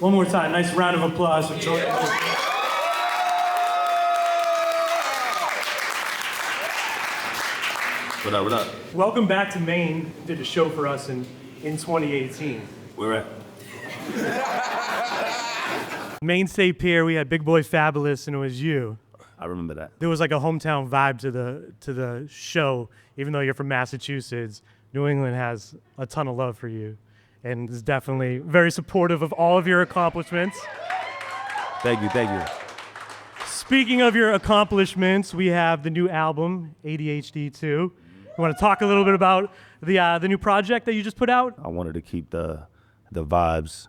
One more time, nice round of applause for Joyner. What up, what up? Welcome back to Maine. You did a show for us in 2018. Where at? Maine State Pier, we had Big Boy Fabulous, and it was you. I remember that. There was like a hometown vibe to the show, even though you're from Massachusetts. New England has a ton of love for you, and is definitely very supportive of all of your accomplishments. Thank you, thank you. Speaking of your accomplishments, we have the new album, ADHD2. You want to talk a little bit about the new project that you just put out? I wanted to keep the vibes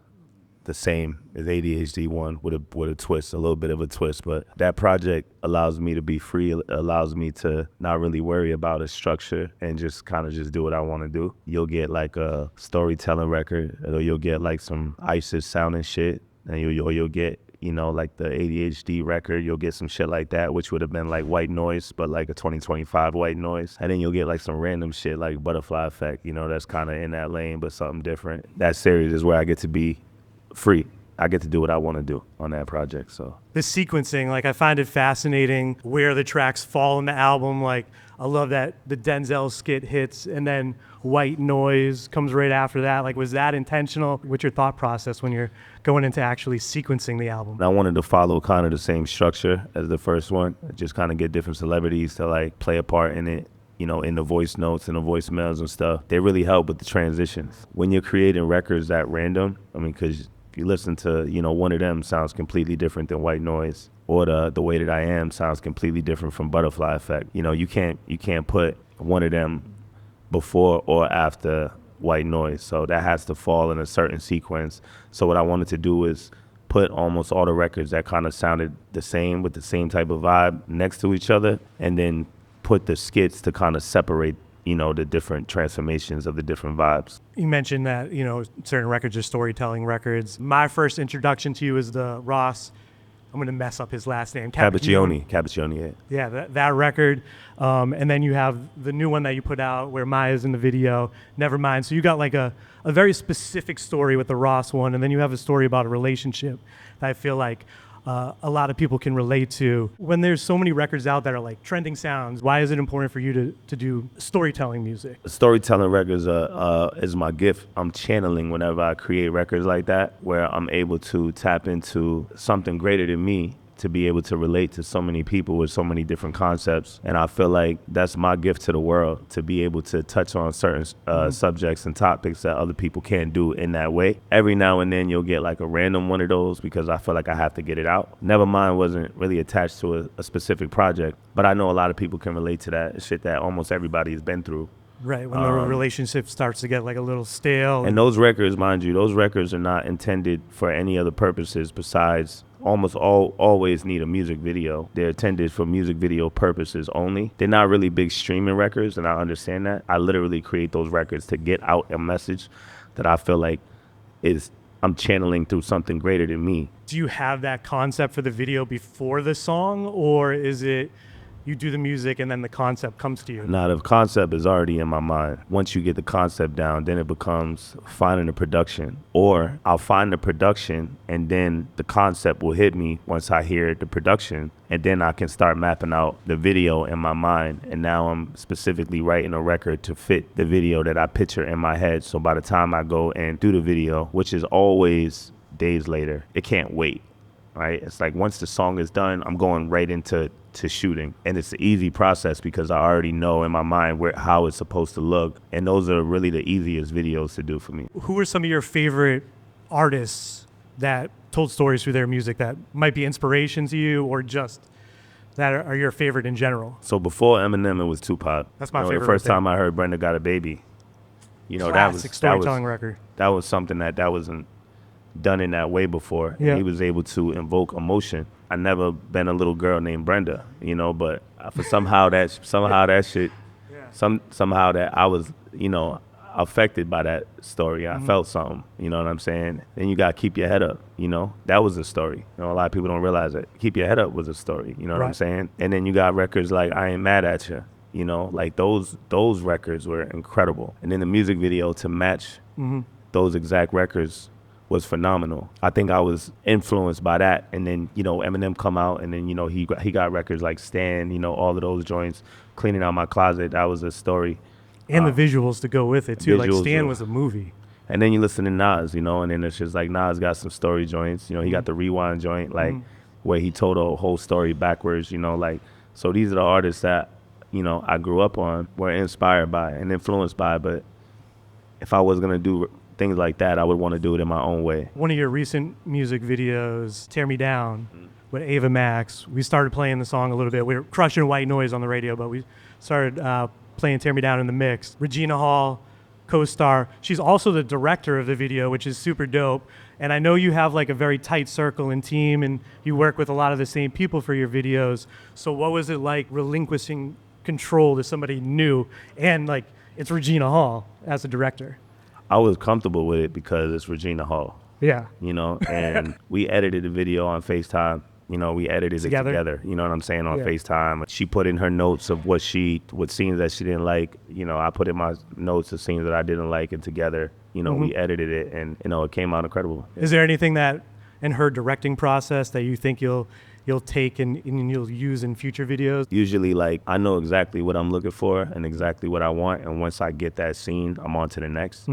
the same as ADHD1 with a twist, a little bit of a twist. But that project allows me to be free. It allows me to not really worry about a structure and just kind of just do what I want to do. You'll get like a storytelling record, or you'll get like some ISIS sounding shit, and you'll get, you know, like the ADHD record, you'll get some shit like that, which would have been like white noise, but like a 2025 white noise. And then you'll get like some random shit like Butterfly Effect, you know, that's kind of in that lane, but something different. That series is where I get to be free. I get to do what I want to do on that project, so. The sequencing, like I find it fascinating where the tracks fall in the album. Like I love that the Denzel skit hits and then White Noise comes right after that. Like was that intentional? What's your thought process when you're going into actually sequencing the album? I wanted to follow kind of the same structure as the first one, just kind of get different celebrities to like play a part in it. You know, in the voice notes and the voicemails and stuff, they really help with the transitions. When you're creating records at random, I mean, because if you listen to, you know, One of Them sounds completely different than White Noise, or the Way That I Am sounds completely different from Butterfly Effect. You know, you can't put One of Them before or after White Noise, so that has to fall in a certain sequence. So what I wanted to do is put almost all the records that kind of sounded the same with the same type of vibe next to each other, and then put the skits to kind of separate, you know, the different transformations of the different vibes. You mentioned that, you know, certain records are storytelling records. My first introduction to you is the Ross, I'm going to mess up his last name. Cappuccioni, yeah. Yeah, that record. And then you have the new one that you put out where Maya's in the video, Nevermind. So you got like a very specific story with the Ross one, and then you have a story about a relationship that I feel like a lot of people can relate to. When there's so many records out that are like trending sounds, why is it important for you to do storytelling music? Storytelling records is my gift. I'm channeling whenever I create records like that, where I'm able to tap into something greater than me, to be able to relate to so many people with so many different concepts. And I feel like that's my gift to the world, to be able to touch on certain subjects and topics that other people can't do in that way. Every now and then you'll get like a random one of those because I feel like I have to get it out. Nevermind wasn't really attached to a specific project, but I know a lot of people can relate to that. It's shit that almost everybody has been through. Right, when the relationship starts to get like a little stale. And those records, mind you, those records are not intended for any other purposes besides always need a music video. They're intended for music video purposes only. They're not really big streaming records, and I understand that. I literally create those records to get out a message that I feel like I'm channeling through something greater than me. Do you have that concept for the video before the song, or is it you do the music and then the concept comes to you? Nah, the concept is already in my mind. Once you get the concept down, then it becomes finding the production. Or I'll find the production and then the concept will hit me once I hear the production. And then I can start mapping out the video in my mind. And now I'm specifically writing a record to fit the video that I picture in my head. So by the time I go and do the video, which is always days later, it can't wait. Right? It's like once the song is done, I'm going right into shooting. And it's an easy process because I already know in my mind how it's supposed to look. And those are really the easiest videos to do for me. Who are some of your favorite artists that told stories through their music that might be inspiration to you, or just that are your favorite in general? So before Eminem, it was Tupac. That's my favorite. The first time I heard Brenda Got a Baby, you know, classic storytelling record. That was something that wasn't done in that way before. Yeah. He was able to invoke emotion. I never been a little girl named Brenda, you know, but for somehow that shit, somehow that I was, you know, affected by that story. I felt something, you know what I'm saying? Then you got Keep Your Head Up, you know, that was a story. You know, a lot of people don't realize that Keep Your Head Up was a story, you know what I'm saying? And then you got records like I Ain't Mad At You, you know, like those records were incredible. And then the music video to match those exact records was phenomenal. I think I was influenced by that. And then, you know, Eminem come out, and then, you know, he got records like Stan, you know, all of those joints, Cleaning Out My Closet. That was a story. And the visuals to go with it too. Like Stan Visuals, was a movie. And then you listen to Nas, you know, and then it's just like Nas got some story joints. You know, he got the Rewind joint, like where he told a whole story backwards, you know, like, so these are the artists that, you know, I grew up on, were inspired by and influenced by. But if I was going to do things like that, I would want to do it in my own way. One of your recent music videos, Tear Me Down, with Ava Max, we started playing the song a little bit. We were crushing white noise on the radio, but we started playing Tear Me Down in the mix. Regina Hall, co-star. She's also the director of the video, which is super dope. And I know you have like a very tight circle and team, and you work with a lot of the same people for your videos. So what was it like relinquishing control to somebody new? And like, it's Regina Hall as a director. I was comfortable with it because it's Regina Hall. Yeah. You know, and we edited the video on FaceTime. You know, we edited it together. You know what I'm saying, on FaceTime. She put in her notes of what scenes that she didn't like. You know, I put in my notes of scenes that I didn't like, and together, you know, we edited it, and, you know, it came out incredible. Is there anything that in her directing process that you think you'll take and you'll use in future videos? Usually, like, I know exactly what I'm looking for and exactly what I want, and once I get that scene, I'm on to the next.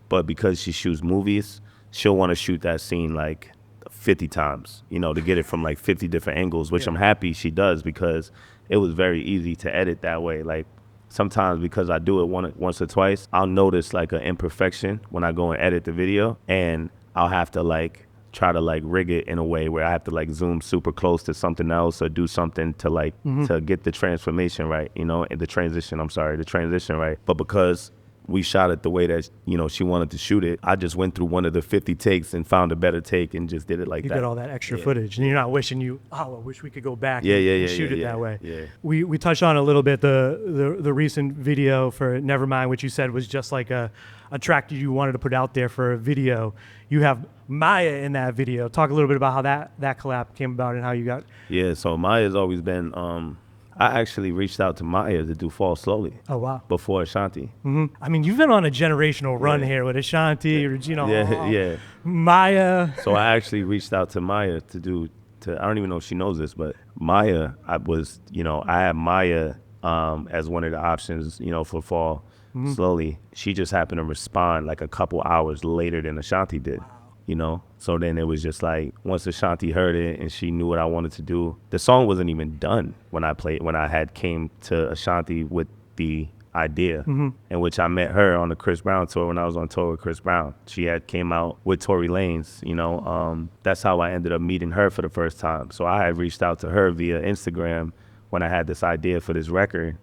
But because she shoots movies, she'll want to shoot that scene like 50 times, you know, to get it from like 50 different angles, which I'm happy she does, because it was very easy to edit that way. Like, sometimes because I do it once or twice, I'll notice like an imperfection when I go and edit the video, and I'll have to like try to like rig it in a way where I have to like zoom super close to something else or do something to like to get the transformation right, you know, and the transition right. But because we shot it the way that, you know, she wanted to shoot it, I just went through one of the 50 takes and found a better take and just did it like that. You get all that extra footage, and you're not wishing I wish we could go back and shoot it that way. Yeah. We touched on a little bit the recent video for Nevermind, which you said was just like a track you wanted to put out there for a video. You have Maya in that video. Talk a little bit about how that collab came about and how you got. Yeah, so Maya's always been, I actually reached out to Maya to do Fall Slowly. Oh, wow. Before Ashanti. I mean, you've been on a generational run here with Ashanti, Regina Hall, Yeah. Maya. So I actually reached out to Maya I don't even know if she knows this, but Maya, I had Maya as one of the options, you know, for Fall Slowly. She just happened to respond like a couple hours later than Ashanti did. You know, so then it was just like, once Ashanti heard it and she knew what I wanted to do, the song wasn't even done when I had came to Ashanti with the idea, in which I met her on the Chris Brown tour when I was on tour with Chris Brown. She had came out with Tory Lanez, you know, that's how I ended up meeting her for the first time. So I had reached out to her via Instagram when I had this idea for this record,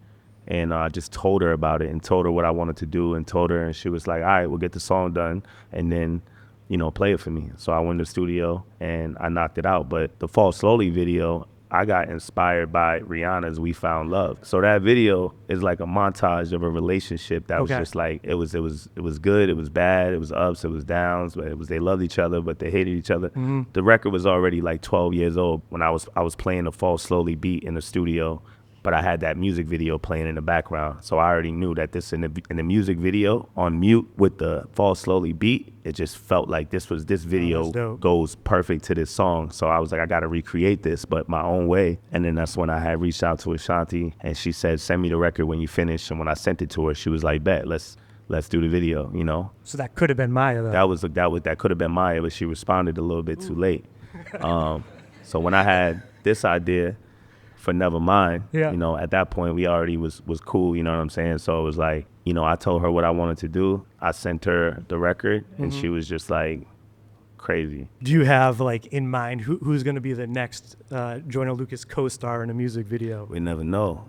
and I just told her about it and told her what I wanted to do and told her, and she was like, all right, we'll get the song done and then, you know, play it for me. So I went to the studio and I knocked it out. But the Fall Slowly video, I got inspired by Rihanna's We Found Love. So that video is like a montage of a relationship that was just like, it was good, it was bad, it was ups, it was downs, but they loved each other, but they hated each other. The record was already like 12 years old when I was playing the Fall Slowly beat in the studio, but I had that music video playing in the background. So I already knew that this in the music video on mute with the Fall Slowly beat, it just felt like this video goes perfect to this song. So I was like, I got to recreate this, but my own way. And then that's when I had reached out to Ashanti, and she said, send me the record when you finish. And when I sent it to her, she was like, bet, let's do the video, you know? So that could have been Maya, though. That could have been Maya, but she responded a little bit too late. So when I had this idea for Nevermind, you know, at that point we already was cool, you know what I'm saying? So it was like, you know, I told her what I wanted to do. I sent her the record, and she was just like crazy. Do you have like in mind who's going to be the next Joyner Lucas co-star in a music video? We never know.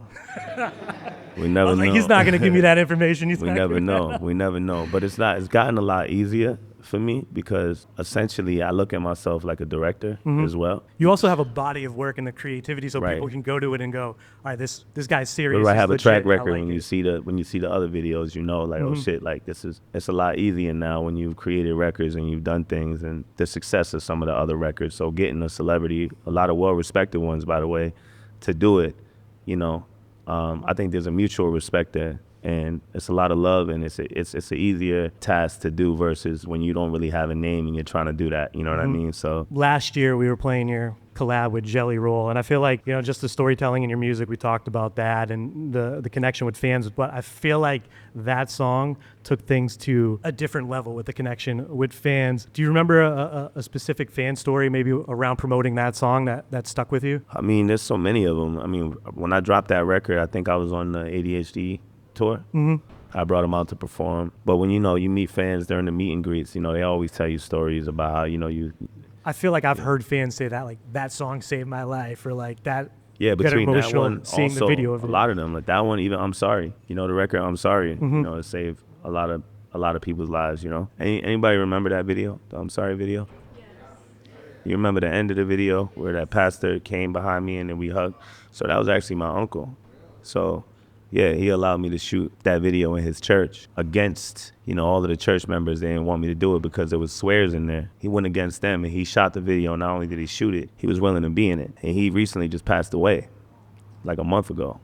We never know. Like, he's not going to give me that information. We never know. We never know. But it's gotten a lot easier for me, because essentially I look at myself like a director as well. You also have a body of work and the creativity, so people can go to it and go, all right, this guy's serious. But I have a track record. When you see the other videos, you know, like, oh shit, like it's a lot easier now when you've created records and you've done things, and the success of some of the other records. So getting a celebrity, a lot of well-respected ones, by the way, to do it, you know, I think there's a mutual respect there. and it's a lot of love, and it's an easier task to do versus when you don't really have a name and you're trying to do that. You know what I mean? So Last year we were playing your collab with Jelly Roll, and I feel like, you know, just the storytelling in your music, we talked about that, and the connection with fans, but I feel like that song took things to a different level with the connection with fans. Do you remember a specific fan story maybe around promoting that song that stuck with you? I mean, there's so many of them. I mean, when I dropped that record, I think I was on the ADHD tour. I brought them out to perform. But when, you know, you meet fans during the meet and greets, you know, they always tell you stories about how, you know, I feel like I've heard fans say that, like, that song saved my life, or like that. Yeah, between that one, seeing also, the video of a it. lot of them, like that one, even I'm Sorry, you know, the record I'm Sorry, you know, it saved a lot of people's lives, you know. Anybody remember that video, the I'm Sorry video? Yes. You remember the end of the video where that pastor came behind me and then we hugged? So that was actually my uncle. So yeah, he allowed me to shoot that video in his church against, you know, all of the church members. They didn't want me to do it because there was swears in there. He went against them and he shot the video. Not only did he shoot it, he was willing to be in it. And he recently just passed away, like a month ago.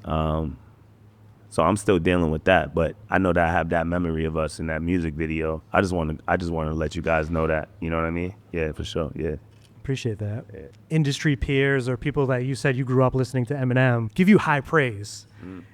So I'm still dealing with that, but I know that I have that memory of us in that music video. I just want to let you guys know that, you know what I mean? Yeah, for sure. Yeah. Appreciate that. Yeah. Industry peers or people that you said you grew up listening to Eminem give you high praise.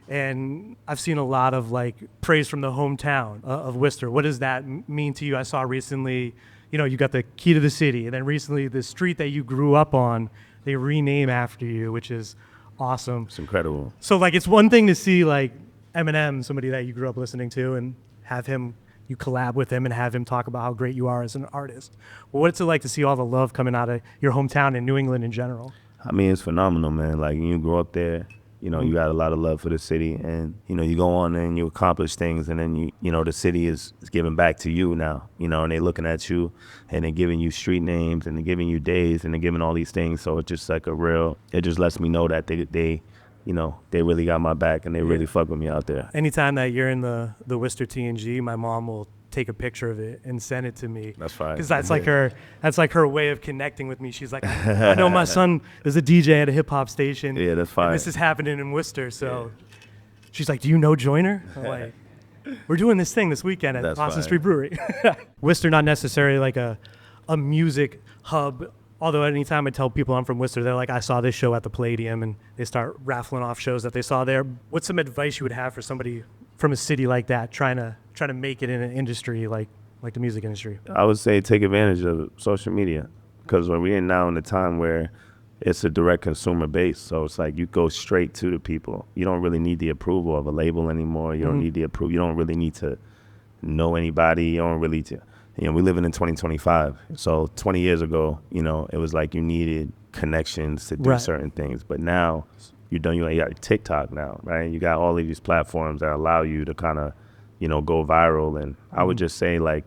And I've seen a lot of like praise from the hometown of Worcester. What does that mean to you? I saw recently, you know, you got the key to the city, and then recently the street that you grew up on, they rename after you, which is awesome. It's incredible. So like, it's one thing to see like Eminem, somebody that you grew up listening to, and have him, you collab with him and have him talk about how great you are as an artist. Well, what's it like to see all the love coming out of your hometown and New England in general? I mean, it's phenomenal, man. Like, you grow up there, you know, you got a lot of love for the city, and, you know, you go on and you accomplish things, and then, you know, the city is giving back to you now, you know, and they looking at you and they're giving you street names and they're giving you days and they're giving all these things. So it's just like it just lets me know that they you know, they really got my back and they really fuck with me out there. Anytime that you're in the Worcester TNG, my mom will take a picture of it and send it to me. That's fine. Because that's like her way of connecting with me. She's like, I know my son is a DJ at a hip hop station. Yeah, that's fine. And this is happening in Worcester. So she's like, do you know Joyner? I'm like, we're doing this thing this weekend at Austin Street Brewery. Worcester, not necessarily like a music hub. Although anytime I tell people I'm from Worcester, they're like, I saw this show at the Palladium, and they start raffling off shows that they saw there. What's some advice you would have for somebody from a city like that trying to make it in an industry like the music industry? I would say take advantage of social media, because we're now in a time where it's a direct consumer base. So it's like you go straight to the people. You don't really need the approval of a label anymore. You don't need the approval. You don't really need to know anybody. You don't really you know, we living in 2025. So 20 years ago, you know, it was like you needed connections to do certain things. But now you got TikTok now, right? You got all of these platforms that allow you to kind of, you know, go viral. And I would just say, like,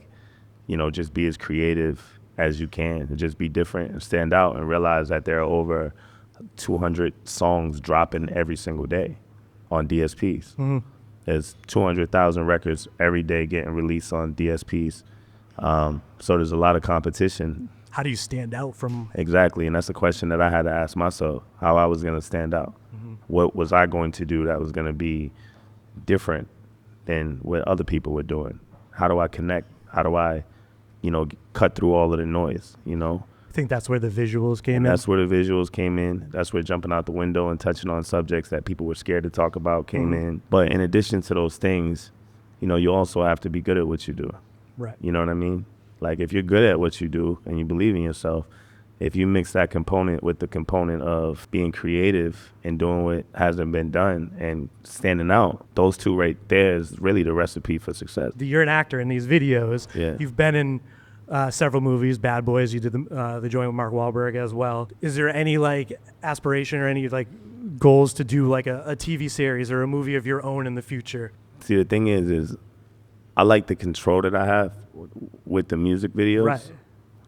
you know, just be as creative as you can and just be different and stand out and realize that there are over 200 songs dropping every single day on DSPs. There's 200,000 records every day getting released on DSPs. So there's a lot of competition. How do you stand out from? Exactly, and that's the question that I had to ask myself, how I was going to stand out. What was I going to do that was going to be different than what other people were doing? How do I connect? How do I, you know, cut through all of the noise, you know? I think that's where the visuals came in. That's where the visuals came in. That's where jumping out the window and touching on subjects that people were scared to talk about came in. But in addition to those things, you know, you also have to be good at what you do. Right. You know what I mean? Like, if you're good at what you do and you believe in yourself, if you mix that component with the component of being creative and doing what hasn't been done and standing out, those two right there is really the recipe for success. You're an actor in these videos. Yeah. You've been in several movies, Bad Boys. You did the joint with Mark Wahlberg as well. Is there any like aspiration or any like goals to do like a TV series or a movie of your own in the future? See, the thing is I like the control that I have with the music videos,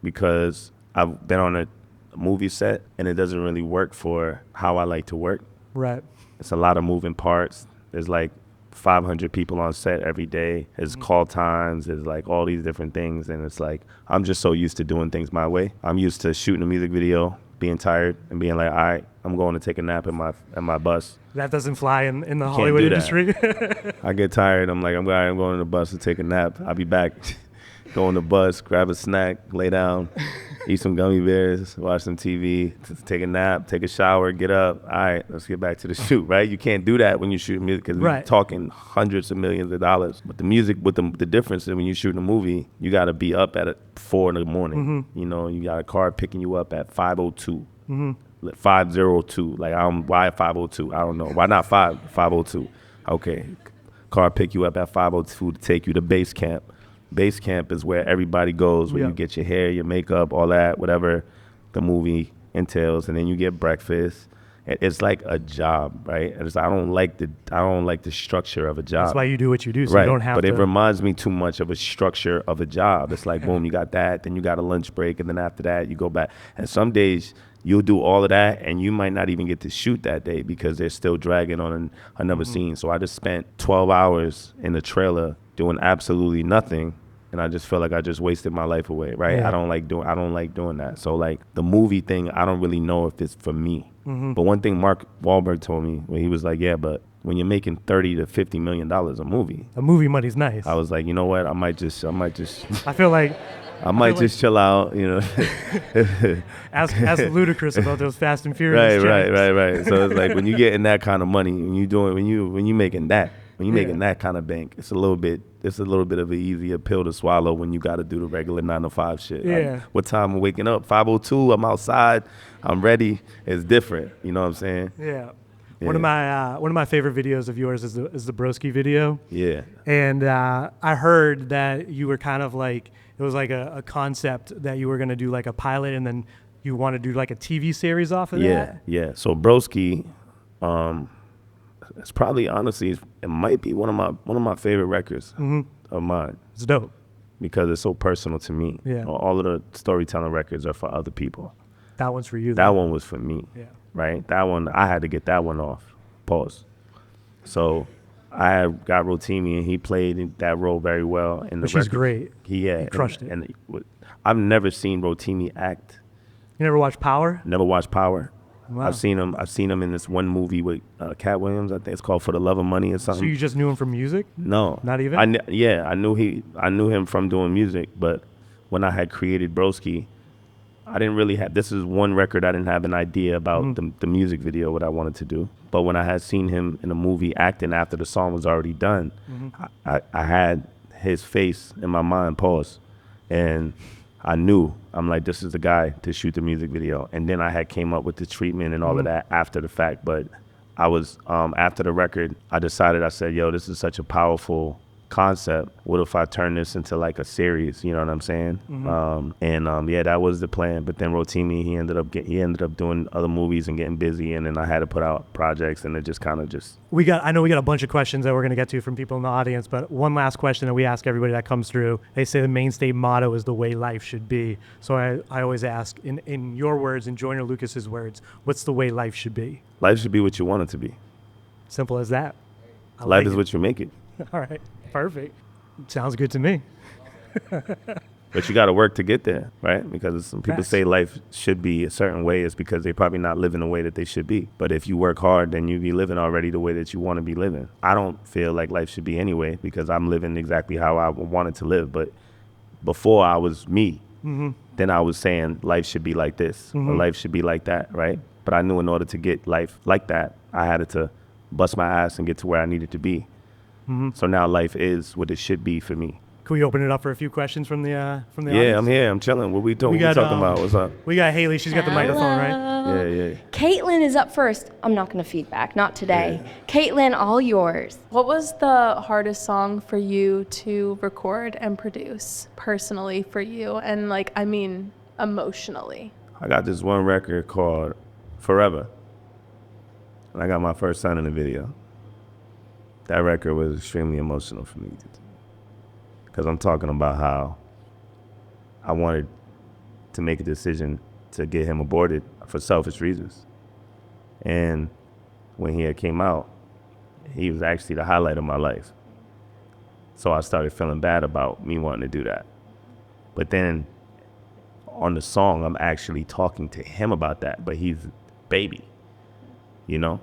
because I've been on a movie set and it doesn't really work for how I like to work. Right. It's a lot of moving parts. There's like 500 people on set every day. There's call times. There's like all these different things. And it's like, I'm just so used to doing things my way. I'm used to shooting a music video, being tired and being like, all right, I'm going to take a nap in my bus. That doesn't fly in the Can't Hollywood do that. industry. I get tired. I'm like, I'm going on the bus to take a nap. I'll be back. Go on the bus, grab a snack, lay down, eat some gummy bears, watch some TV, take a nap, take a shower, get up. All right, let's get back to the shoot, right? You can't do that when you shoot music because we're talking hundreds of millions of dollars. But the music, with the difference is when you shoot a movie, you got to be up at 4 in the morning. You know, you got a car picking you up at 5:02. 5:02. Like, why 5:02? I don't know. Why not 5:02? Okay. Car pick you up at 5:02 to take you to base camp. Base camp is where everybody goes, where you get your hair, your makeup, all that, whatever the movie entails, and then you get breakfast. It's like a job, right? I don't like the structure of a job. That's why you do what you do, so you don't have to. But it reminds me too much of a structure of a job. It's like, boom, you got that, then you got a lunch break, and then after that, you go back. And some days, you'll do all of that, and you might not even get to shoot that day because they're still dragging on another scene. So I just spent 12 hours in the trailer doing absolutely nothing, and I just feel like I just wasted my life away, right? I don't like doing that. So like the movie thing, I don't really know if it's for me. But one thing Mark Wahlberg told me when he was like, yeah, but when you're making $30 to $50 million a movie money's nice. I was like, you know what? I might just. I feel like. I might just chill out, you know. ask Ludacris about those Fast and Furious. Right. So it's like when you getting that kind of money, when you making that kind of bank, it's a little bit of an easier pill to swallow when you got to do the regular 9 to 5 shit. Yeah. Like, what time I'm waking up? 5:02. I'm outside. I'm ready. It's different. You know what I'm saying? Yeah. One of my favorite videos of yours is the Broski video. Yeah. And I heard that you were kind of like, it was like a concept that you were going to do like a pilot, and then you want to do like a TV series off of that. Yeah. So Broski, it's probably, honestly, it might be one of my favorite records of mine. It's dope because it's so personal to me. Yeah. All of the storytelling records are for other people. That one's for you. That one was for me. Yeah. Right. That one, I had to get that one off. Pause. So I got Rotimi, and he played that role very well in the record. She's great. He crushed it. And I've never seen Rotimi act. You never watched Power? Never watched Power. Wow. I've seen him in this one movie with Cat Williams. I think it's called For the Love of Money or something. So you just knew him from music? No, not even. I knew him from doing music, but when I had created Broski, I didn't really have. This is one record I didn't have an idea about the music video, what I wanted to do. But when I had seen him in a movie acting after the song was already done, I had his face in my mind. Pause, and I knew, I'm like, this is the guy to shoot the music video. And then I had came up with the treatment and all of that after the fact. But I was, after the record, I said, yo, this is such a powerful concept. What if I turn this into like a series? You know what I'm saying? Yeah, that was the plan. But then Rotimi, he ended up doing other movies and getting busy, and then I had to put out projects, and it just kind of just. I know we got a bunch of questions that we're going to get to from people in the audience, but one last question that we ask everybody that comes through. They say the Maine State motto is the way life should be. So I always ask, in your words, in Joyner Lucas's words, what's the way life should be? Life should be what you want it to be. Simple as that. Life is what you make it. All right. Perfect. Sounds good to me. But you got to work to get there, right? Because some people say life should be a certain way. It's because they're probably not living the way that they should be. But if you work hard, then you be living already the way that you want to be living. I don't feel like life should be anyway because I'm living exactly how I wanted to live. But before I was me, then I was saying life should be like this or life should be like that, right? But I knew in order to get life like that, I had to bust my ass and get to where I needed to be. So now life is what it should be for me. Can we open it up for a few questions from the audience? Yeah, I'm here. I'm chilling. What we talking about? What's up? We got Haley. She's got the microphone, right? Yeah. Caitlin is up first. I'm not going to feedback. Not today. Yeah. Caitlin, all yours. What was the hardest song for you to record and produce personally for you? And emotionally. I got this one record called Forever. And I got my first son in the video. That record was extremely emotional for me because I'm talking about how I wanted to make a decision to get him aborted for selfish reasons. And when he had came out, he was actually the highlight of my life. So I started feeling bad about me wanting to do that. But then on the song, I'm actually talking to him about that, but he's baby, you know?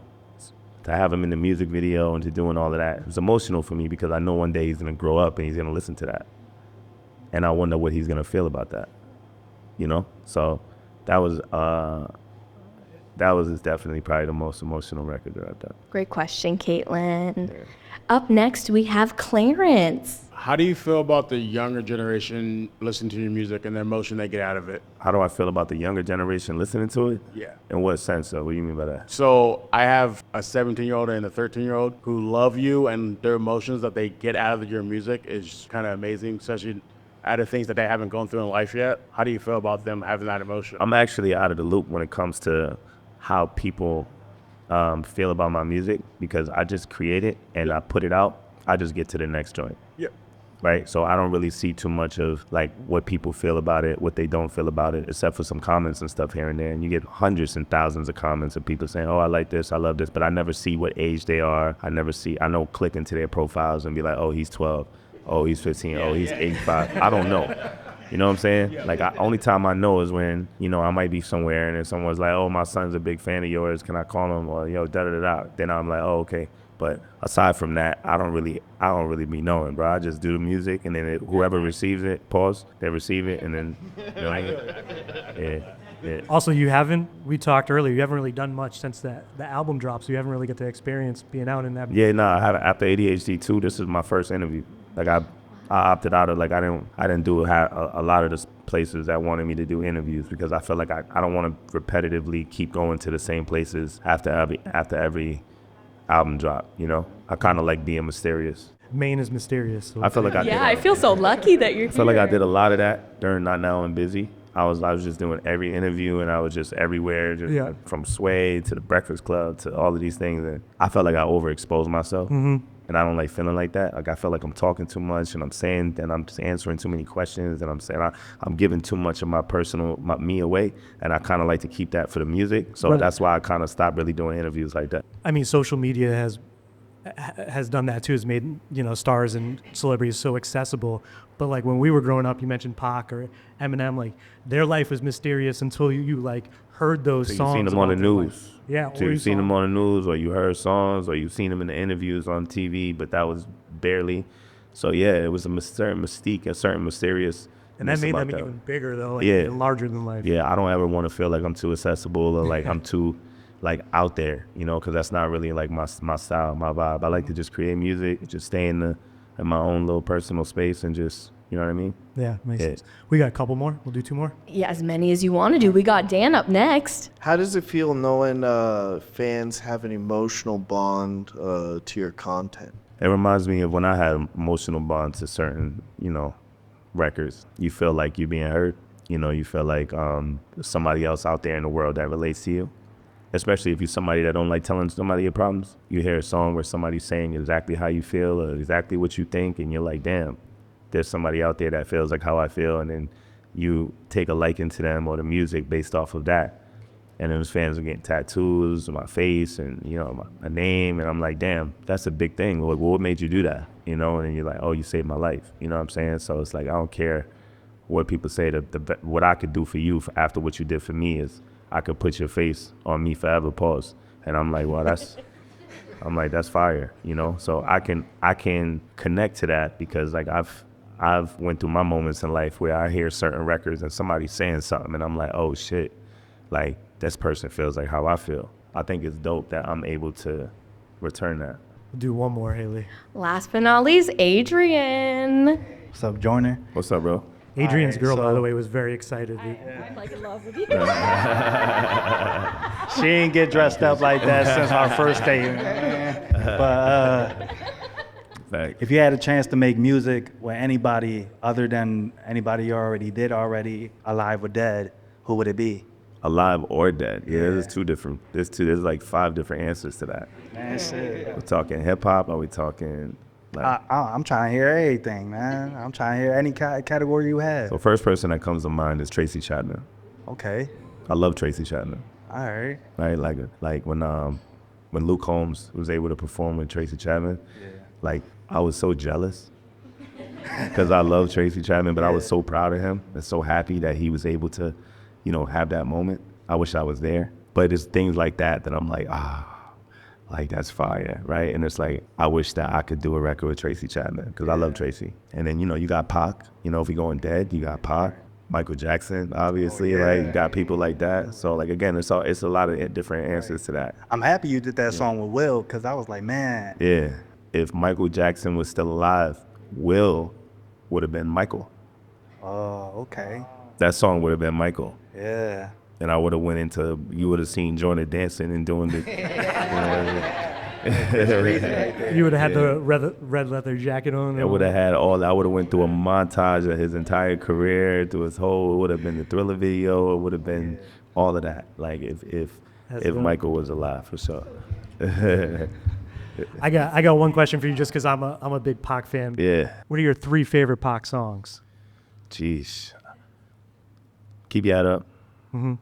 To have him in the music video and to doing all of that, it was emotional for me because I know one day he's gonna grow up and he's gonna listen to that. And I wonder what he's gonna feel about that, you know? So that was definitely probably the most emotional record that I've done. Great question, Caitlin. Yeah. Up next, we have Clarence. How do you feel about the younger generation listening to your music and the emotion they get out of it? How do I feel about the younger generation listening to it? Yeah. In what sense, though? What do you mean by that? So I have a 17-year-old and a 13-year-old who love you, and their emotions that they get out of your music is kind of amazing, especially out of things that they haven't gone through in life yet. How do you feel about them having that emotion? I'm actually out of the loop when it comes to how people feel about my music, because I just create it and I put it out. I just get to the next joint. Yeah. Right? So I don't really see too much of like what people feel about it, what they don't feel about it, except for some comments and stuff here and there. And you get hundreds and thousands of comments of people saying, oh, I like this, I love this, but I never see what age they are. I know click into their profiles and be like, oh, he's 12, oh, he's 15, oh, he's 85. I don't know. You know what I'm saying? Like, only time I know is when, you know, I might be somewhere and then someone's like, oh, my son's a big fan of yours, can I call him? Or, yo, da-da-da-da. Then I'm like, oh, okay. But aside from that, I don't really be knowing, bro. I just do the music, and then whoever receives it, they receive it, and then, you know, yeah. Also, we talked earlier, you haven't really done much since the album dropped, so you haven't really get to experience being out in that. Yeah, no, after ADHD2, this is my first interview. Like, I opted out of, like, I didn't do a lot of the places that wanted me to do interviews, because I felt like I don't want to repetitively keep going to the same places after every album drop, you know? I kind of like being mysterious. Maine is mysterious. So. I feel like I feel so lucky that you're here. I feel like I did a lot of that during Not Now and Busy. I was just doing every interview, and I was just everywhere, from Sway to the Breakfast Club to all of these things. And I felt like I overexposed myself. Mm-hmm. And I don't like feeling like that. Like, I feel like I'm talking too much, and I'm just answering too many questions, and I'm saying I'm giving too much of my me away, and I kind of like to keep that for the music. So that's why I kind of stopped really doing interviews like that. I mean, social media has done that too. Has made, you know, stars and celebrities so accessible. But like when we were growing up, you mentioned Pac or Eminem. Like, their life was mysterious until you like heard those songs. You've seen them on the news. Yeah. So you've seen them on the news, or you heard songs, or you've seen them in the interviews on TV, but that was barely. So yeah, it was a certain mystique, a certain mysterious. And that made them even bigger though, like even larger than life. Yeah, I don't ever want to feel like I'm too accessible or like I'm too like out there, you know, because that's not really like my style, my vibe. I like to just create music, just stay in my own little personal space and just, you know what I mean? Yeah, makes sense. We got a couple more. We'll do 2 more. Yeah, as many as you want to do. We got Dan up next. How does it feel knowing fans have an emotional bond to your content? It reminds me of when I had emotional bonds to certain, you know, records. You feel like you're being heard. You know, you feel like somebody else out there in the world that relates to you. Especially if you're somebody that don't like telling somebody your problems. You hear a song where somebody's saying exactly how you feel or exactly what you think, and you're like, damn, there's somebody out there that feels like how I feel, and then you take a liking to them or the music based off of that. And then those fans are getting tattoos on my face and, you know, my name, and I'm like, damn, that's a big thing. Like, well, what made you do that? You know, and then you're like, oh, you saved my life. You know what I'm saying? So it's like, I don't care what people say. What I could do for you after what you did for me is I could put your face on me forever, pause. And I'm like, well, that's fire, you know? So I can connect to that because like I've went through my moments in life where I hear certain records and somebody's saying something and I'm like, oh shit, like this person feels like how I feel. I think it's dope that I'm able to return that. We'll do 1 more, Haley. Last but not least, Adrian. What's up, Joyner? What's up, bro? Adrian's girl, by the way, was very excited. I'm like in love with you. She ain't get dressed up like that since our first date. But if you had a chance to make music with anybody other than anybody you already did already, alive or dead, who would it be? Alive or dead? Yeah, there's 2 different. There's like 5 different answers to that. Man, shit. We're talking hip hop. Are we talking? Like, I'm trying to hear everything, man. I'm trying to hear any category you have. So first person that comes to mind is Tracy Chapman. Okay. I love Tracy Chapman. All right. Right, like when Luke Combs was able to perform with Tracy Chapman, like I was so jealous because I love Tracy Chapman, but I was so proud of him and so happy that he was able to, you know, have that moment. I wish I was there. But it's things like that I'm like, like that's fire, right? And it's like, I wish that I could do a record with Tracy Chapman because I love Tracy. And then, you know, you got Pac, you know, if we going dead, you got Pac, Michael Jackson, obviously, right? You got people like that. So like, again, it's a lot of different answers to that. I'm happy you did that song with Will, because I was like, man. Yeah, if Michael Jackson was still alive, Will would have been Michael. Oh, okay. That song would have been Michael. Yeah. And I would have went into, you would have seen Joyner dancing and doing the, You would have had the red leather jacket on. I would have had all that. I would have went through a montage of his entire career, through his whole, it would have been the Thriller video, it would have been all of that. Like if Michael was alive, for sure. I got one question for you, just because I'm a big Pac fan. Yeah. What are your 3 favorite Pac songs? Jeez. Keep Your Head Up. Mm-hmm.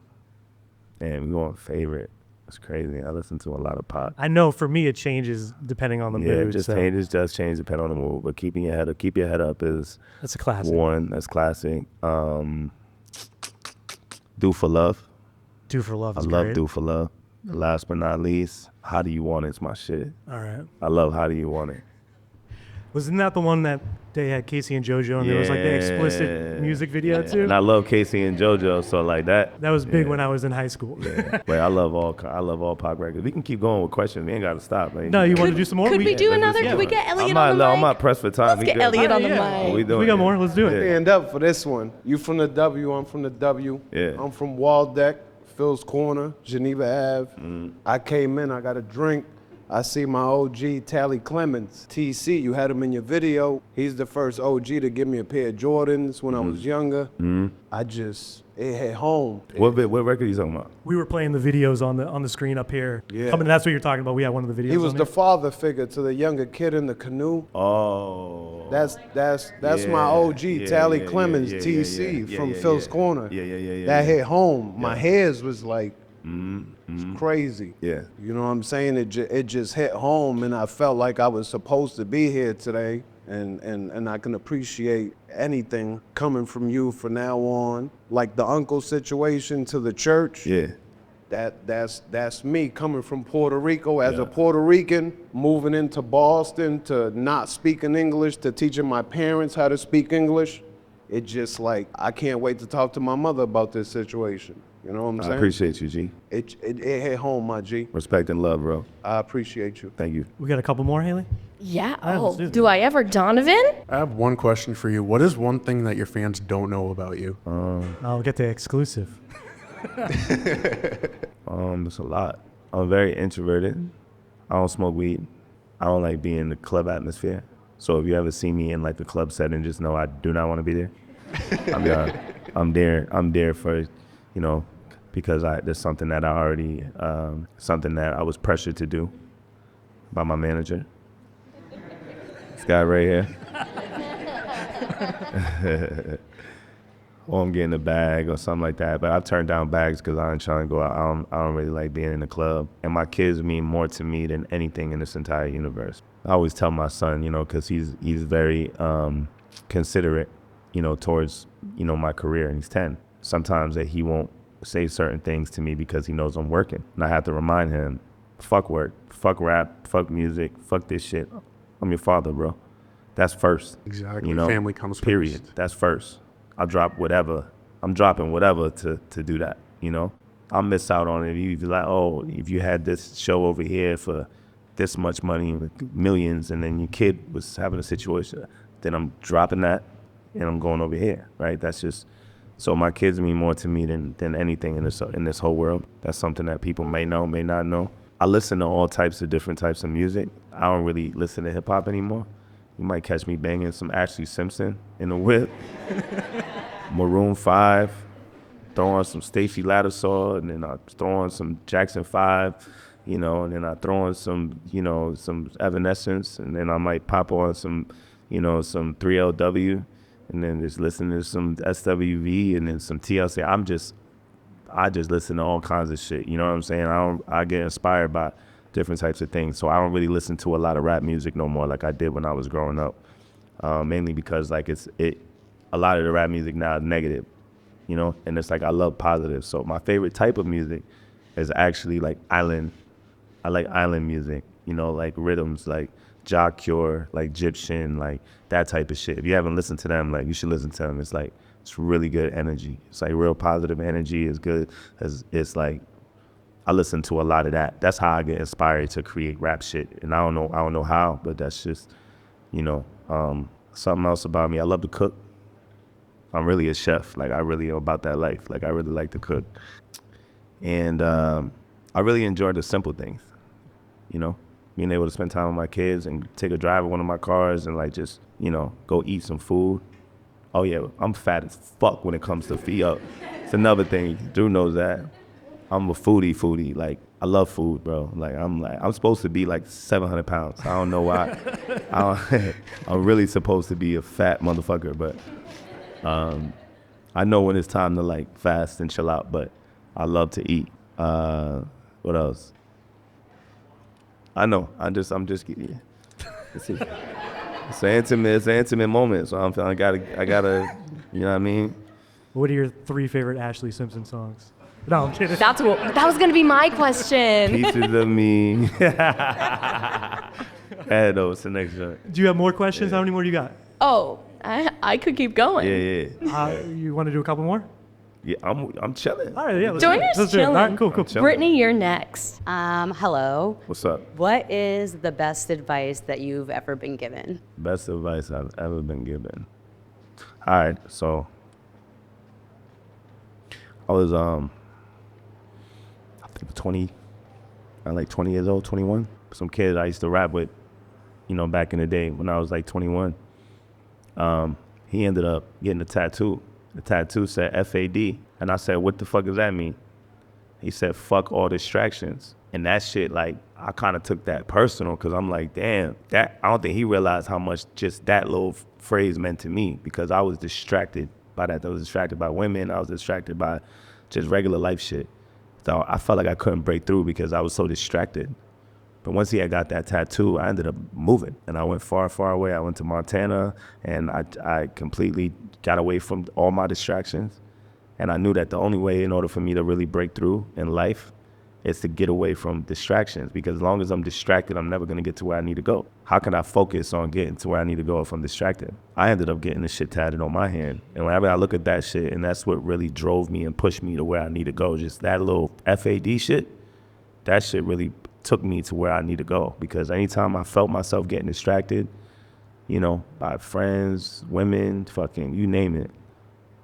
And we going favorite. It's crazy. I listen to a lot of Pac. I know for me it changes depending on the mood. It does change depending on the mood. But Keep Your Head Up is that's a classic. One, that's classic. Do For Love. Do For Love is I love great. Do For Love. Last but not least, How Do You Want It's my shit. All right. I love How Do You Want It. Wasn't that the one that they had Casey and JoJo and there was like the explicit music video too? And I love Casey and JoJo, so like that. That was big when I was in high school. But I love all Pac records. We can keep going with questions. We ain't got to stop. Like, No, you want to do some more? Could we do let's another? do Could we it. get Elliot on the mic? I'm not pressed for time. Let's get Elliot on the mic. We got more. Let's do it. Stand up for this one. You from the W, I'm from the W. Yeah. I'm from Waldeck, Phil's Corner, Geneva Ave. I came in, I got a drink. I see my OG, Tally Clemens. TC, you had him in your video. He's the first OG to give me a pair of Jordans when I was younger. It hit home. What record are you talking about? We were playing the videos on the screen up here. Yeah. That's what you're talking about. We had one of the videos. He was on the there. father figure to the younger kid in the canoe. Oh. That's my OG, Tally Clemens, yeah, TC yeah, from yeah, Phil's yeah. Corner. Yeah. That hit home. My hairs was like, it's crazy. Yeah. You know what I'm saying? It just hit home, and I felt like I was supposed to be here today, and I can appreciate anything coming from you from now on. Like the uncle situation to the church. Yeah. That's me coming from Puerto Rico as a Puerto Rican, moving into Boston to not speaking English, to teaching my parents how to speak English. It just like, I can't wait to talk to my mother about this situation. You know what I'm saying? I appreciate you, G. It hit home, my G. Respect and love, bro. I appreciate you. Thank you. We got a couple more, Haley? Yeah. right, let's do Do I ever, Donovan? I have one question for you. What is one thing that your fans don't know about you? I'll get the exclusive. It's a lot. I'm very introverted. I don't smoke weed. I don't like being in the club atmosphere. So if you ever see me in like the club setting, just know I do not want to be there. I'm there for, you know, because there's something that I already, something that I was pressured to do by my manager. This guy right here. Or I'm getting a bag or something like that. But I've turned down bags because I ain't trying to go out. I don't really like being in the club. And my kids mean more to me than anything in this entire universe. I always tell my son, you know, because he's very considerate, you know, towards, you know, my career, and he's 10. Sometimes that he won't say certain things to me because he knows I'm working. And I have to remind him, fuck work, fuck rap, fuck music, fuck this shit. I'm your father, bro. That's first. Exactly. You know, Family comes period. first. That's first. I'll drop whatever. I'm dropping whatever to do that, you know? I'll miss out on it. If you're like, oh, if you had this show over here for this much money, millions, and then your kid was having a situation, then I'm dropping that and I'm going over here, right? That's just, so my kids mean more to me than anything in this whole world. That's something that people may know, may not know. I listen to all types of different types of music. I don't really listen to hip hop anymore. You might catch me banging some Ashley Simpson in the whip. Maroon 5, throw on some Stacey Lattisaw, and then I throw on some Jackson 5, you know, and then I throw on some, you know, some Evanescence, and then I might pop on some, you know, some 3LW, and then just listen to some SWV, and then some TLC. I just listen to all kinds of shit, you know what I'm saying? I get inspired by different types of things, so I don't really listen to a lot of rap music no more like I did when I was growing up. mainly because like a lot of the rap music now is negative, you know, and it's like I love positive. So my favorite type of music is actually like island. I like island music, you know, like rhythms like Ja Cure, like Egyptian, like that type of shit. If you haven't listened to them, like you should listen to them. It's really good energy. It's like real positive energy. It's good. It's like I listen to a lot of that. That's how I get inspired to create rap shit. And I don't know how, but that's just, you know, something else about me. I love to cook. I'm really a chef. Like I really am about that life. Like I really like to cook. And I really enjoy the simple things, you know, being able to spend time with my kids and take a drive in one of my cars and like just, you know, go eat some food. Oh yeah, I'm fat as fuck when it comes to feed up. It's another thing. Drew knows that. I'm a foodie. Like I love food, bro. I'm supposed to be like 700 pounds. I don't know why. I'm really supposed to be a fat motherfucker, but I know when it's time to like fast and chill out. But I love to eat. What else? I know. I'm just kidding. It's an intimate moment. So I gotta, you know what I mean? What are your 3 favorite Ashley Simpson songs? No, I'm kidding. That was going to be my question. Pieces of me. What's the next one? Do you have more questions? How many more do you got? Oh, I could keep going. Yeah. You want to do a couple more? Yeah, I'm chilling. All right, yeah. Joyner's chilling. All right, cool. Brittany, you're next. Hello. What's up? What is the best advice that you've ever been given? Best advice I've ever been given. All right, so I was I think 20, I'm like 20 years old, 21. Some kid I used to rap with, you know, back in the day when I was like 21. He ended up getting a tattoo. The tattoo said FAD, and I said, what the fuck does that mean? He said, fuck all distractions. And that shit, like, I kind of took that personal, because I'm like, damn, I don't think he realized how much just that little phrase meant to me, because I was distracted by that. I was distracted by women. I was distracted by just regular life shit. So I felt like I couldn't break through because I was so distracted. But once he had got that tattoo, I ended up moving. And I went far, far away. I went to Montana, and I completely got away from all my distractions. And I knew that the only way in order for me to really break through in life is to get away from distractions, because as long as I'm distracted, I'm never gonna get to where I need to go. How can I focus on getting to where I need to go if I'm distracted? I ended up getting this shit tatted on my hand. And whenever I look at that shit, and that's what really drove me and pushed me to where I need to go, just that little FAD shit, that shit really took me to where I need to go. Because anytime I felt myself getting distracted, you know, by friends, women, fucking, you name it,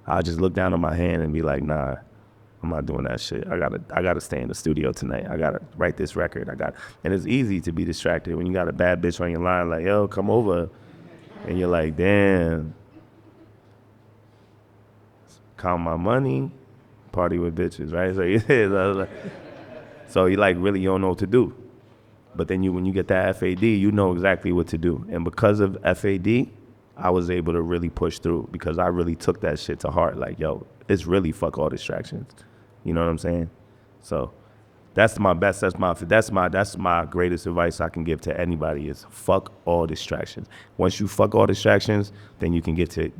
I just look down on my hand and be like, nah, I'm not doing that shit. I gotta stay in the studio tonight. I gotta write this record. And it's easy to be distracted when you got a bad bitch on your line, like, yo, come over. And you're like, damn. Count my money, party with bitches, right? So you like really you don't know what to do. But then when you get that FAD, you know exactly what to do. And because of FAD, I was able to really push through, because I really took that shit to heart. Like, yo, it's really fuck all distractions. You know what I'm saying? So that's my best, that's my greatest advice I can give to anybody is fuck all distractions. Once you fuck all distractions, then you can get to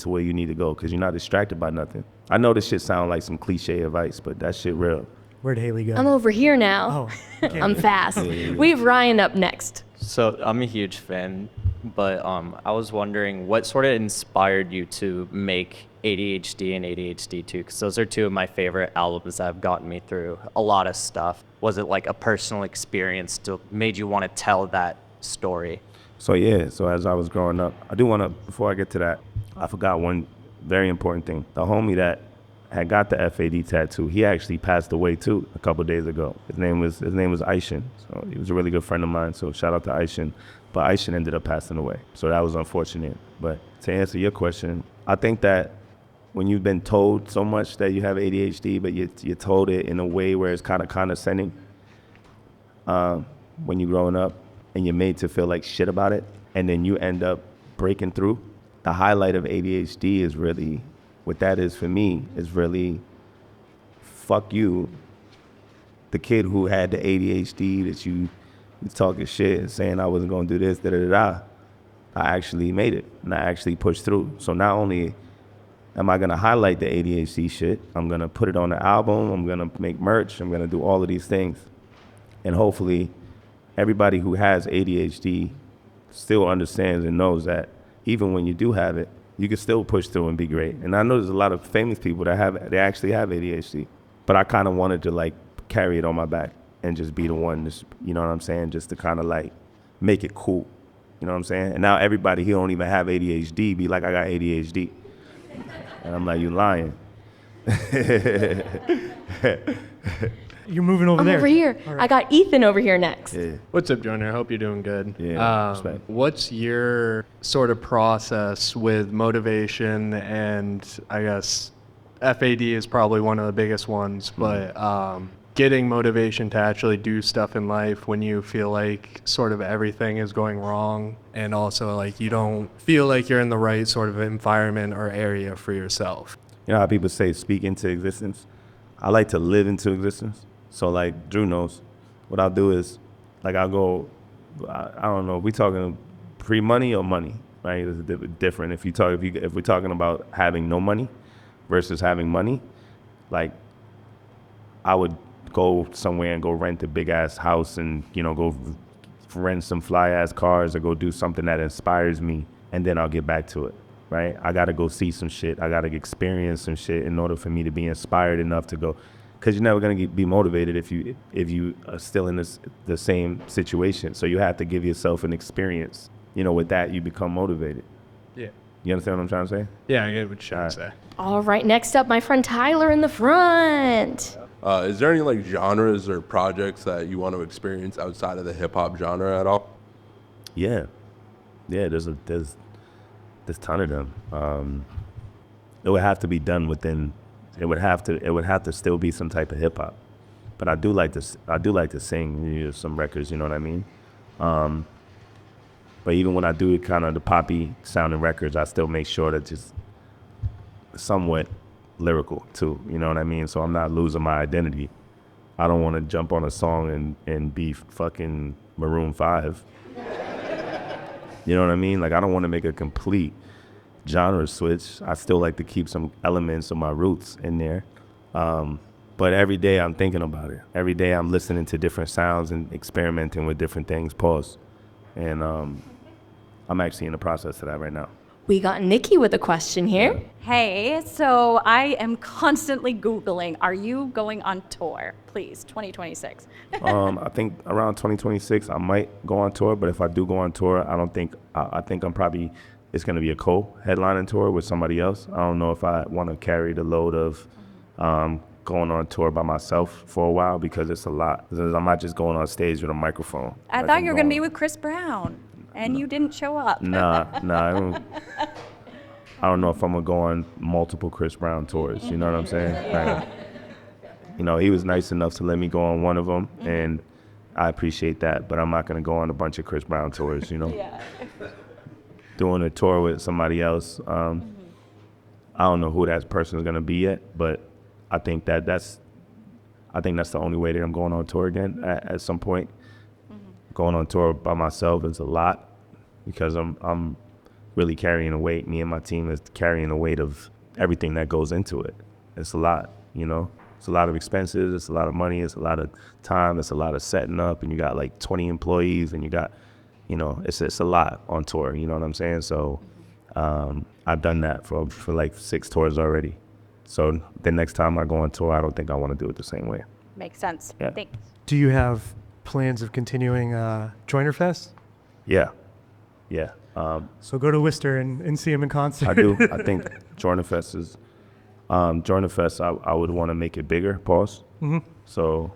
where you need to go, because you're not distracted by nothing. I know this shit sound like some cliche advice, but that shit real. Where'd Haley go? I'm over here now. Oh, I'm fast. We have Ryan up next. So I'm a huge fan, but I was wondering what sort of inspired you to make ADHD and ADHD2, because those are 2 of my favorite albums that have gotten me through a lot of stuff. Was it like a personal experience that made you want to tell that story? So as I was growing up, I do want to, before I get to that, I forgot one very important thing. The homie that had got the FAD tattoo, he actually passed away too a couple days ago. His name was Aishan. So he was a really good friend of mine. So shout out to Aishan. But Aishan ended up passing away. So that was unfortunate. But to answer your question, I think that when you've been told so much that you have ADHD, but you're told it in a way where it's kind of condescending, when you're growing up and you're made to feel like shit about it, and then you end up breaking through. The highlight of ADHD is really, what that is for me, is really, fuck you, the kid who had the ADHD that you was talking shit and saying I wasn't gonna do this, da-da-da-da. I actually made it and I actually pushed through. So not only am I gonna highlight the ADHD shit, I'm gonna put it on the album, I'm gonna make merch, I'm gonna do all of these things. And hopefully everybody who has ADHD still understands and knows that even when you do have it, you can still push through and be great. And I know there's a lot of famous people that they actually have ADHD, but I kind of wanted to like carry it on my back and just be the one, just, you know what I'm saying? Just to kind of like make it cool, you know what I'm saying? And now everybody who don't even have ADHD be like, I got ADHD. And I'm like, you lying. You're moving over I'm there. over here. All I got Ethan over here next. Yeah. What's up, Joyner? I hope you're doing good. Yeah, respect. What's your sort of process with motivation? And I guess FAD is probably one of the biggest ones, but getting motivation to actually do stuff in life when you feel like sort of everything is going wrong, and also like you don't feel like you're in the right sort of environment or area for yourself. You know how people say speak into existence? I like to live into existence. So like Drew knows, what I'll do is like I'll go, I don't know, we talking pre-money or money, right? It's different. If we're talking about having no money versus having money, like I would go somewhere and go rent a big ass house and, you know, go rent some fly ass cars or go do something that inspires me, and then I'll get back to it, right? I gotta go see some shit. I gotta experience some shit in order for me to be inspired enough to go. Because you're never gonna be motivated if you are still in the same situation. So you have to give yourself an experience. You know, with that you become motivated. Yeah. You understand what I'm trying to say? Yeah, I get what you're trying to say. All right, next up, my friend Tyler in the front. Is there any like genres or projects that you want to experience outside of the hip hop genre at all? Yeah, there's a ton of them. It would have to be done within. It would have to still be some type of hip hop, but I do like to sing, you know, some records. You know what I mean? But even when I do kind of the poppy sounding records, I still make sure that just somewhat lyrical too. You know what I mean? So I'm not losing my identity. I don't want to jump on a song and be fucking Maroon 5. You know what I mean? Like I don't want to make a complete genre switch. I still like to keep some elements of my roots in there. But every day I'm thinking about it. Every day I'm listening to different sounds and experimenting with different things. Pause. And I'm actually in the process of that right now. We got Nikki with a question here. Hey, so I am constantly Googling, are you going on tour? Please, 2026. I think around 2026 I might go on tour, but if I do go on tour, I think I'm probably, it's going to be a co-headlining tour with somebody else. I don't know if I want to carry the load of going on tour by myself for a while, because it's a lot. I'm not just going on stage with a microphone. I thought you were going to be with Chris Brown, and you didn't show up. Nah, I don't know if I'm going to go on multiple Chris Brown tours. You know what I'm saying? Like, you know, he was nice enough to let me go on one of them, and I appreciate that, but I'm not going to go on a bunch of Chris Brown tours, you know? Yeah. Doing a tour with somebody else, I don't know who that person is going to be yet, but I think that's the only way that I'm going on tour again at some point. Going on tour by myself is a lot, because I'm really carrying the weight. Me and my team is carrying the weight of everything that goes into it. It's a lot, you know? It's a lot of expenses, it's a lot of money, it's a lot of time, it's a lot of setting up, and you got like 20 employees, and you got, you know, it's a lot on tour, you know what I'm saying? So I've done that for like 6 tours already. So the next time I go on tour, I don't think I want to do it the same way. Makes sense. Yeah. Thanks. Do you have plans of continuing Joyner Fest? Yeah. So go to Worcester and see him in concert. I do. I think Joyner Fest is, Joyner Fest, I would want to make it bigger, pause. Mm-hmm. So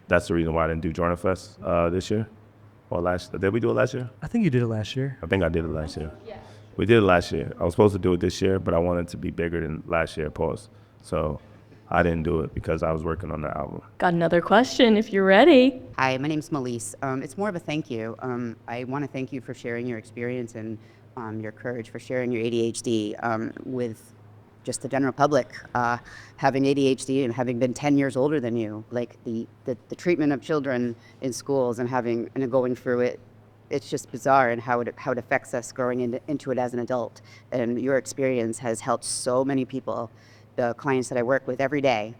that's the reason why I didn't do Joyner Fest this year. Or did we do it last year? I think you did it last year. I think I did it last year. Yeah. We did it last year. I was supposed to do it this year, but I wanted it to be bigger than last year, pause. So I didn't do it because I was working on the album. Got another question if you're ready. Hi, my name's Melise. It's more of a thank you. I want to thank you for sharing your experience and your courage, for sharing your ADHD with just the general public. Having ADHD and having been 10 years older than you, like the treatment of children in schools and going through it it's just bizarre and how it affects us growing into it as an adult. And your experience has helped so many people. The clients that I work with every day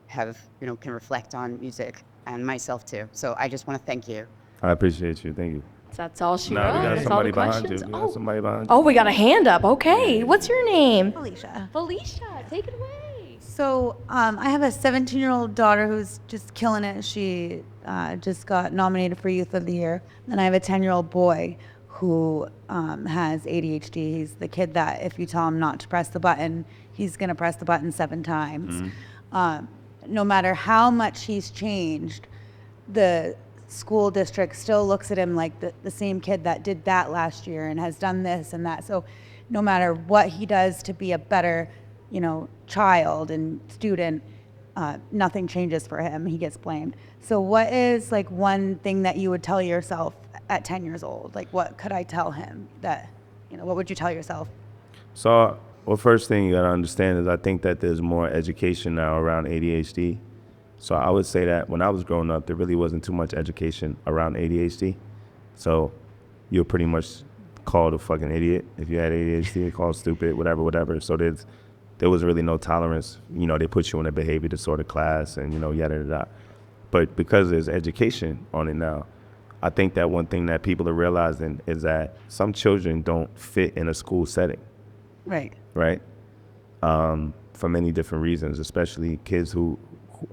have, can reflect on music, and myself too. So I just want to thank you. I appreciate you. Thank you. That's all she No, wrote. we got That's somebody all the behind you. questions. We got somebody behind you. Oh, we got a hand up. Okay. What's your name? Felicia. Felicia, take it away. So I have a 17-year-old daughter who's just killing it. She just got nominated for Youth of the Year. And I have a 10-year-old boy who has ADHD. He's the kid that if you tell him not to press the button, he's going to press the button 7 times. No matter how much he's changed, the school district still looks at him like the same kid that did that last year and has done this and that. So no matter what he does to be a better, child and student, nothing changes for him. He gets blamed. So what is like one thing that you would tell yourself at 10 years old? Like, what could I tell him that, what would you tell yourself? So, well, first thing you gotta understand is I think that there's more education now around ADHD. So I would say that when I was growing up, there really wasn't too much education around ADHD. So you're pretty much called a fucking idiot if you had ADHD, called stupid, whatever. So there was really no tolerance. They put you in a behavior disorder class and, yada, yada. But because there's education on it now, I think that one thing that people are realizing is that some children don't fit in a school setting. Right. Right? For many different reasons, especially kids who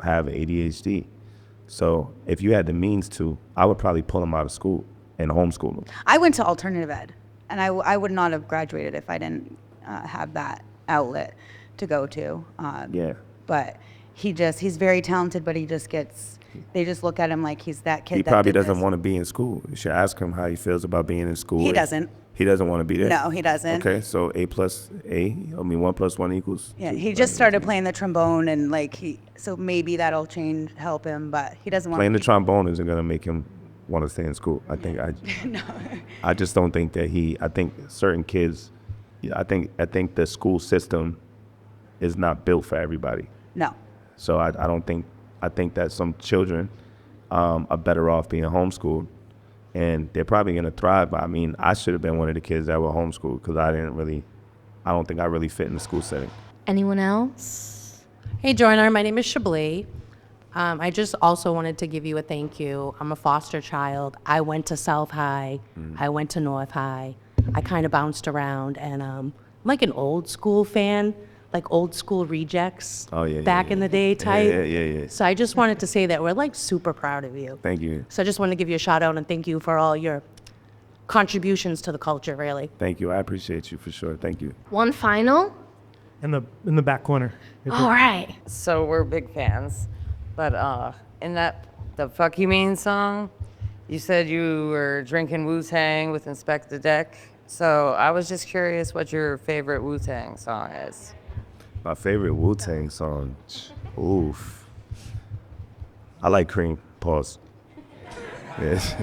have ADHD. So if you had the means to, I would probably pull them out of school and homeschool them. I went to alternative ed, and I would not have graduated if I didn't have that outlet to go to. Yeah. But he's very talented, but they just look at him like he's that kid. He probably doesn't want to be in school. You should ask him how he feels about being in school. He doesn't. He doesn't want to be there? No, he doesn't. Okay, so 1 + 1 equals? Yeah, he just started playing the trombone, and so maybe that'll help him, but he doesn't want Playing the trombone isn't going to make him want to stay in school. I think No. I just don't think that I think certain kids, I think the school system is not built for everybody. No. So I think that some children are better off being homeschooled, and they're probably going to thrive. But I should have been one of the kids that were homeschooled because I don't think I really fit in the school setting. Anyone else? Hey, Joyner, my name is Chablis. I just also wanted to give you a thank you. I'm a foster child. I went to South High. I went to North High. I kind of bounced around, and I'm like an old school fan, like old school rejects. Oh, yeah. Back in the day type. Yeah. So I just wanted to say that we're like super proud of you. Thank you. So I just want to give you a shout out and thank you for all your contributions to the culture, really. Thank you. I appreciate you for sure. Thank you. One final? In the back corner. All right. So we're big fans. But in the Fuck You Mean song, you said you were drinking Wu-Tang with Inspector Deck. So I was just curious what your favorite Wu-Tang song is. My favorite Wu-Tang song? Oof. I like Cream. Pause. Yes.